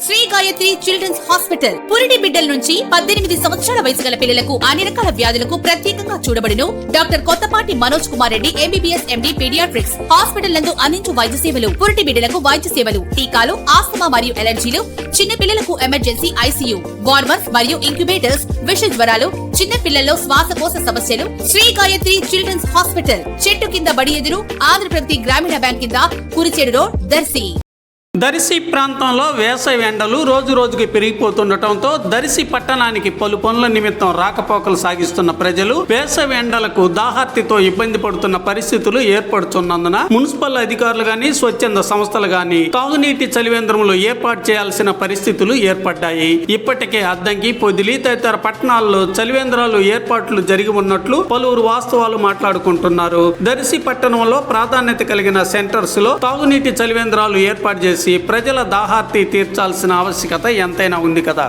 Shri Gayatri children's hospital పురిటి బిడ్డల నుంచి 18 సంవత్సరాల వయసు గల పిల్లలకు అన్ని రకాల వ్యాధులకు ప్రత్యేకంగా చూడబడును. Doctor Kothapati Manoj Kumar Reddy MBBS MD paediatrics hospital నందు అందించు వైద్య సేవలు, పురిటి బిడ్డలకు వైద్య సేవలు, టీకాలు, ఆస్తమా మరియు ఎలర్జీలు, చిన్న పిల్లలకు ఎమర్జెన్సీ ఐసీయూ, వార్మర్స్ మరియు ఇంక్యుబేటర్స్, విష జ్వరాలు, చిన్న పిల్లల్లో శ్వాసకోశ సమస్యలు. శ్రీ గాయత్రి చిల్డ్రన్స్ హాస్పిటల్ చెట్టు కింద బడి ఎదురు ఆంధ్రప్రగతి గ్రామీణ బ్యాంక్ కింద కురిచేడు రోడ్, దర్శి. దర్శి ప్రాంతంలో వేసవి ఎండలు రోజు రోజుకి పెరిగిపోతుండటంతో దర్శి పట్టణానికి పలు పనుల నిమిత్తం రాకపోకలు సాగిస్తున్న ప్రజలు వేసవి ఎండలకు దాహార్తితో ఇబ్బంది పడుతున్న పరిస్థితులు ఏర్పడుతున్నందున మున్సిపల్ అధికారులు గాని, స్వచ్ఛంద సంస్థలు గాని తాగునీటి చలివేంద్రములు ఏర్పాటు చేయాల్సిన పరిస్థితులు ఏర్పడ్డాయి. ఇప్పటికే అద్దంకి, పొదిలి తదితర పట్టణాల్లో చలివేంద్రాలు ఏర్పాట్లు జరిగి ఉన్నట్లు పలువురు వాస్తవాలు మాట్లాడుకుంటున్నారు. దర్శి పట్టణంలో ప్రాధాన్యత కలిగిన సెంటర్స్ లో తాగునీటి చలివేంద్రాలు ఏర్పాటు చేసి ప్రజల దాహార్తి తీర్చాల్సిన ఆవశ్యకత ఎంతైనా ఉంది కదా.